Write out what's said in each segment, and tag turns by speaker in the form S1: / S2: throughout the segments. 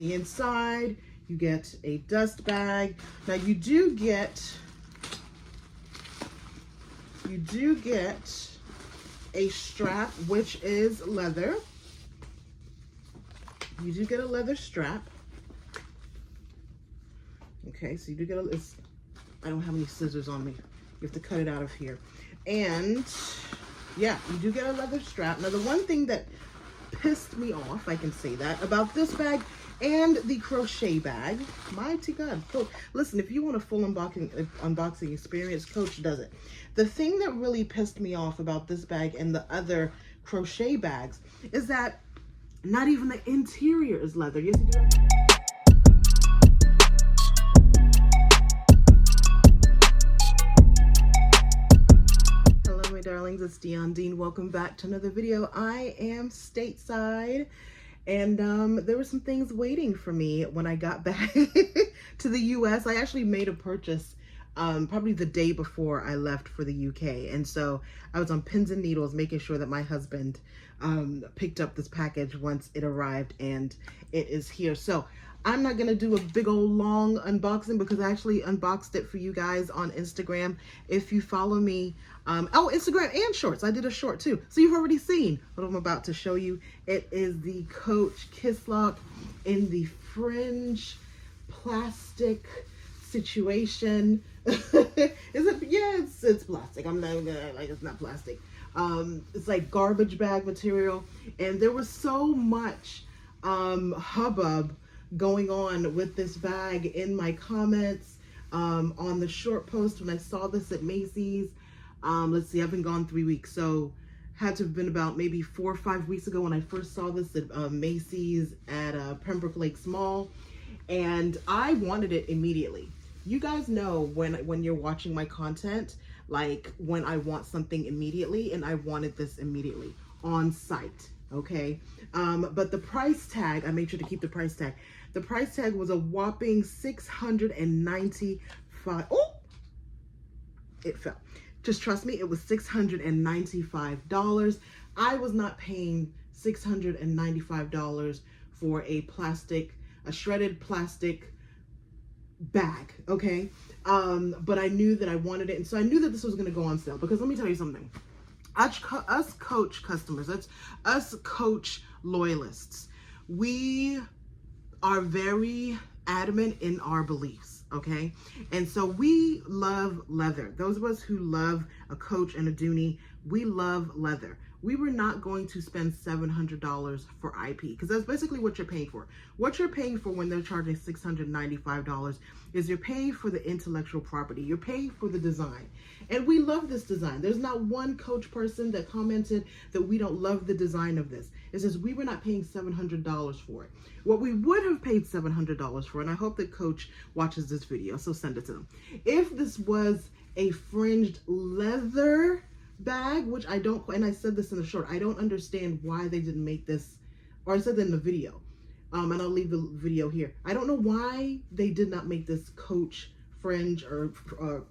S1: The inside, you get a dust bag. Now you do get a strap, which is leather. You do get a leather strap. Okay, so you do get I don't have any scissors on me. You have to cut it out of here. And yeah, you do get a leather strap. Now the one thing that pissed me off, I can say that, about this bag and the crochet bag, mighty God, Coach, listen, if you want a full unboxing experience, Coach does it. The thing that really pissed me off about this bag and the other crochet bags is that not even the interior is leather. Yes, you do. Darlings, it's Dion Dean. Welcome back to another video. I am stateside, and there were some things waiting for me when I got back to the US. I actually made a purchase probably the day before I left for the UK, and so I was on pins and needles making sure that my husband picked up this package once it arrived, and it is here. So I'm not gonna do a big old long unboxing because I actually unboxed it for you guys on Instagram. If you follow me, Instagram and shorts. I did a short too. So you've already seen what I'm about to show you. It is the Coach Kisslock in the fringe plastic situation. Is it? Yeah, it's plastic. I'm not gonna like it's not plastic. It's like garbage bag material, and there was so much hubbub going on with this bag in my comments on the short post when I saw this at Macy's. Let's see, I've been gone 3 weeks, so had to have been about maybe 4 or 5 weeks ago when I first saw this at Macy's at Pembroke Lakes Mall, and I wanted it immediately. You guys know when you're watching my content, like when I want something immediately, and I wanted this immediately on site. Okay, but the price tag, I made sure to keep the price tag. The price tag was a whopping $695. Oh, it fell. Just trust me, it was $695. I was not paying $695 for a shredded plastic bag, okay? But I knew that I wanted it, and so I knew that this was gonna go on sale, because let me tell you something. Us Coach customers, us Coach loyalists, we are very adamant in our beliefs, okay? And so we love leather. Those of us who love a Coach and a Dooney, we love leather. We were not going to spend $700 for IP, because that's basically what you're paying for. What you're paying for when they're charging $695 is you're paying for the intellectual property. You're paying for the design. And we love this design. There's not one Coach person that commented that we don't love the design of this. It says we were not paying $700 for it. What we would have paid $700 for, and I hope that Coach watches this video, so send it to them. If this was a fringed leather bag, which I don't, and I said this in the short, I don't understand why they didn't make this, or I said that in the video, and I'll leave the video here. I don't know why they did not make this Coach fringe or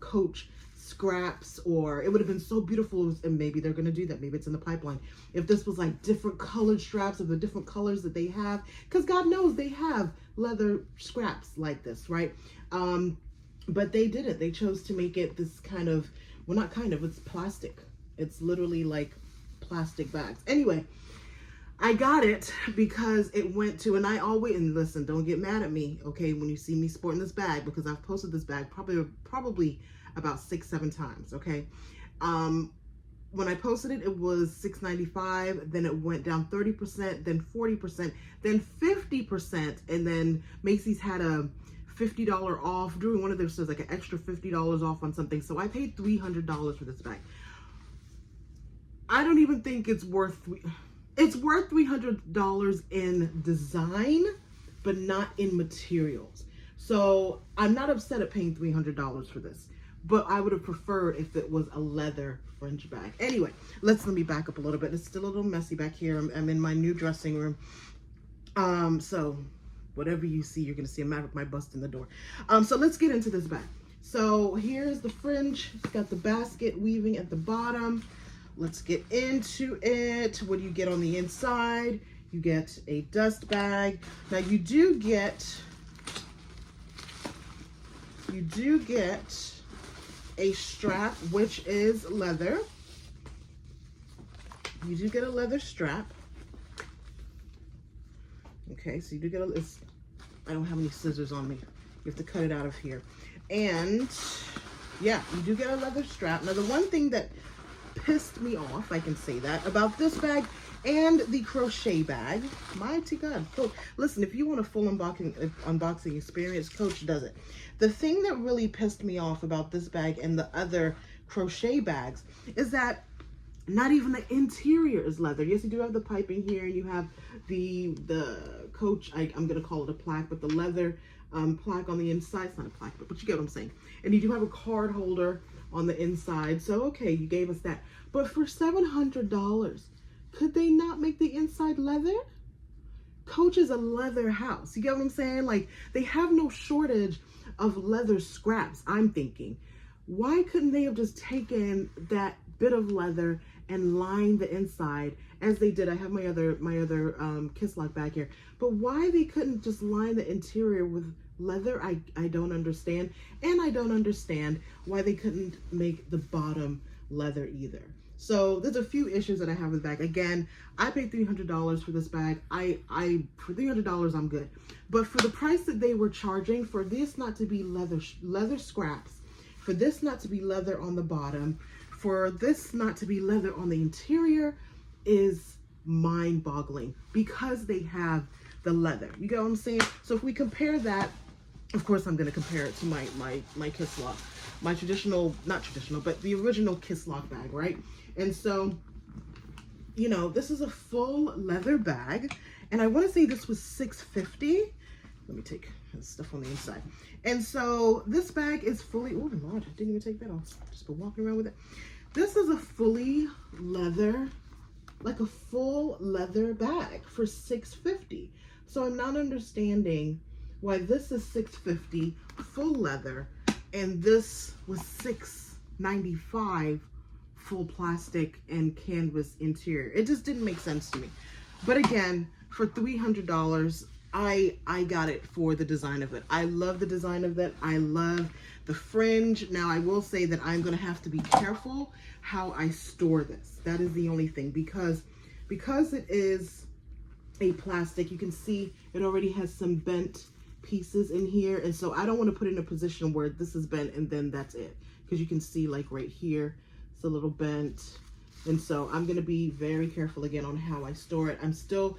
S1: Coach scraps, or it would have been so beautiful, and maybe they're going to do that, maybe it's in the pipeline, if this was like different colored straps of the different colors that they have, because God knows they have leather scraps like this, right? But they didn't. They chose to make it this kind of, well, not kind of, it's plastic. It's literally like plastic bags. Anyway, I got it because it went to, and I always, and listen, don't get mad at me, okay, when you see me sporting this bag, because I've posted this bag probably about 6-7 times, okay? When I posted it, it was $695, then it went down 30%, then 40%, then 50%, and then Macy's had a $50 off, during one of their sales, like an extra $50 off on something, so I paid $300 for this bag. I don't even think it's worth $300 in design, but not in materials. So I'm not upset at paying $300 for this, but I would have preferred if it was a leather fringe bag. Anyway, let me back up a little bit. It's still a little messy back here. I'm in my new dressing room. So whatever you see, you're gonna see a maverick my bust in the door. So let's get into this bag. So here's the fringe. It's got the basket weaving at the bottom. Let's get into it. What do you get on the inside? You get a dust bag. Now you do get a strap, which is leather. You do get a leather strap. Okay, so you do get I don't have any scissors on me. You have to cut it out of here. And yeah, you do get a leather strap. Now the one thing that pissed me off, I can say that, about this bag and the crochet bag, mighty God, Coach, listen, if you want a full unboxing experience, Coach does it. The thing that really pissed me off about this bag and the other crochet bags is that not even the interior is leather. Yes, you do have the piping here, and you have the Coach, I'm gonna call it a plaque, but the leather plaque on the inside. It's not a plaque, but you get what I'm saying. And you do have a card holder on the inside. So okay, you gave us that. But for $700, could they not make the inside leather? Coach is a leather house. You get what I'm saying? Like, they have no shortage of leather scraps, I'm thinking. Why couldn't they have just taken that bit of leather and lined the inside as they did? I have my other Kisslock back here. But why they couldn't just line the interior with leather, I don't understand. And I don't understand why they couldn't make the bottom leather either. So there's a few issues that I have with the bag. Again, I paid $300 for this bag. For $300, I'm good. But for the price that they were charging for this not to be leather scraps, for this not to be leather on the bottom, for this not to be leather on the interior, is mind-boggling, because they have the leather. You get what I'm saying? So if we compare that, of course I'm going to compare it to my Kisslock, my traditional, not traditional, but the original Kisslock bag, right? And so, you know, this is a full leather bag, and I want to say this was $650. Let me take this stuff on the inside. And so this bag is fully, oh Lord, I didn't even take that off. Just been walking around with it. This is a fully leather, like a full leather bag for $650. So I'm not understanding why this is $650 full leather and this was $695 full plastic and canvas interior. It just didn't make sense to me. But again, for $300, I got it for the design of it. I love the design of it. I love the fringe. Now I will say that I'm gonna have to be careful how I store this. That is the only thing, because it is a plastic, you can see it already has some bent pieces in here, and so I don't want to put it in a position where this is bent and then that's it, because you can see like right here it's a little bent. And so I'm going to be very careful again on how I store it. I'm still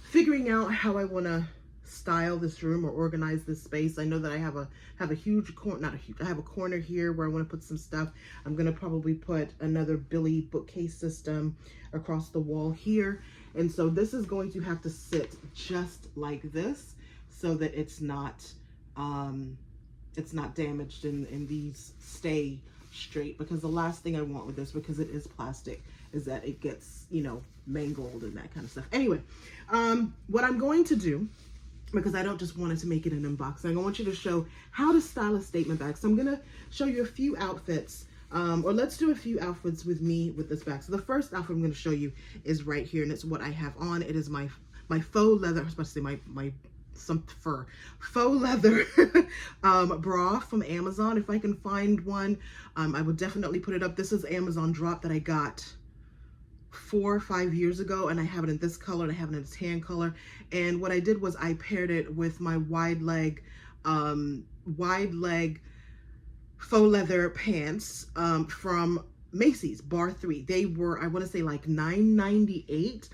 S1: figuring out how I want to style this room or organize this space. I know that I have a huge corner, not a huge, I have a corner here where I want to put some stuff. I'm going to probably put another Billy bookcase system across the wall here. And so this is going to have to sit just like this so that it's not damaged and these stay straight, because the last thing I want with this, because it is plastic, is that it gets, you know, mangled and that kind of stuff. Anyway, what I'm going to do, because I don't just want it to make it an unboxing, I want you to show how to style a statement bag. So I'm gonna show you a few outfits, or let's do a few outfits with me with this bag. So the first outfit I'm gonna show you is right here, and it's what I have on. It is my faux leather, I was about to say my some fur, faux leather bra from Amazon. If I can find one, I would definitely put it up. This is Amazon drop that I got 4 or 5 years ago, and I have it in this color and I have it in a tan color. And what I did was I paired it with my wide leg faux leather pants from Macy's bar 3. They were, I want to say, like $9.98.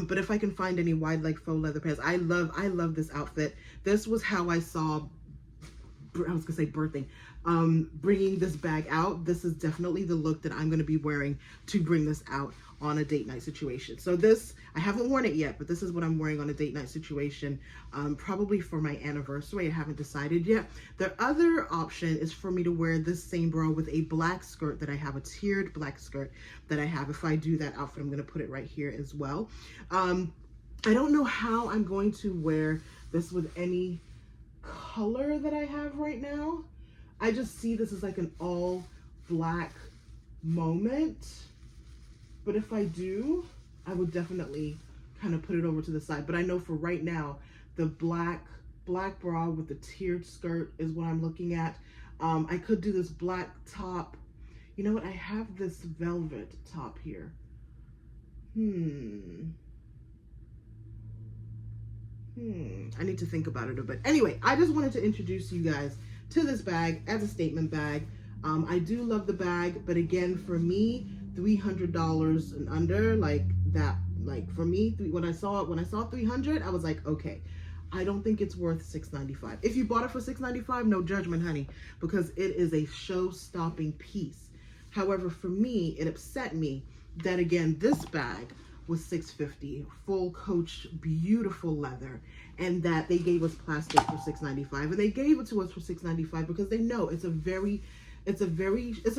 S1: But if I can find any wide leg faux leather pants, I love this outfit. This was how I saw, I was gonna say birthing, bringing this bag out. This is definitely the look that I'm gonna be wearing to bring this out on a date night situation. So this, I haven't worn it yet, but this is what I'm wearing on a date night situation, probably for my anniversary. I haven't decided yet. The other option is for me to wear this same bra with a black skirt that I have, a tiered black skirt that I have. If I do that outfit, I'm gonna put it right here as well. I don't know how I'm going to wear this with any color that I have right now. I just see this as like an all black moment. But if I do, I would definitely kind of put it over to the side. But I know for right now, the black bra with the tiered skirt is what I'm looking at. I could do this black top. You know what? I have this velvet top here. I need to think about it a bit. Anyway, I just wanted to introduce you guys to this bag as a statement bag. I do love the bag, but again, for me, $300 and under, like that, like for me, when I saw 300, I was like, okay, I don't think it's worth $695. If you bought it for $695, no judgment, honey, because it is a show-stopping piece. However, for me, it upset me that, again, this bag was $650, full Coach, beautiful leather, and that they gave us plastic for $695, and they gave it to us for $695 because they know it's a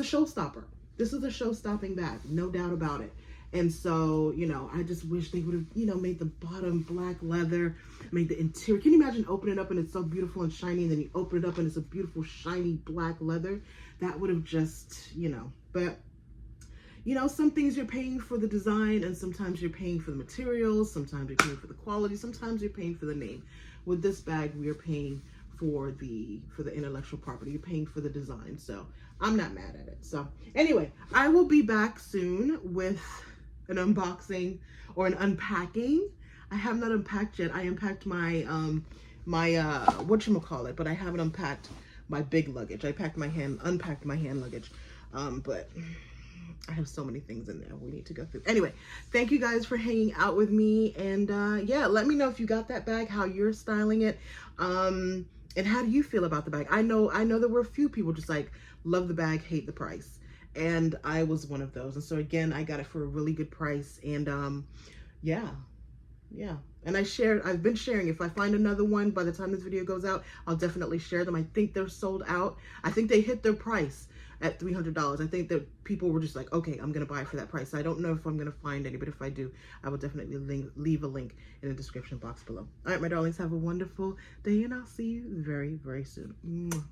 S1: showstopper. This is a show-stopping bag, no doubt about it. And so, you know, I just wish they would have, you know, made the bottom black leather, made the interior. Can you imagine opening it up and it's so beautiful and shiny, and then you open it up and it's a beautiful, shiny black leather? That would have just, you know, but, you know, some things you're paying for the design, and sometimes you're paying for the materials, sometimes you're paying for the quality, sometimes you're paying for the name. With this bag, we are paying for the intellectual property. You're paying for the design, so I'm not mad at it. So anyway, I will be back soon with an unboxing or an unpacking. I have not unpacked yet. I unpacked my whatchamacallit, but I haven't unpacked my big luggage. unpacked my hand luggage, but I have so many things in there we need to go through. Anyway, thank you guys for hanging out with me, and yeah, let me know if you got that bag, how you're styling it, and how do you feel about the bag. I know there were a few people just like, love the bag, hate the price, and I was one of those. And so again, I got it for a really good price, and yeah, and I've been sharing. If I find another one by the time this video goes out, I'll definitely share them. I think they're sold out. I think they hit their price at $300. I think that people were just like, okay, I'm gonna buy it for that price. I don't know if I'm gonna find any, but if I do, I will definitely leave a link in the description box below. All right, my darlings, have a wonderful day, and I'll see you very, very soon. Mwah.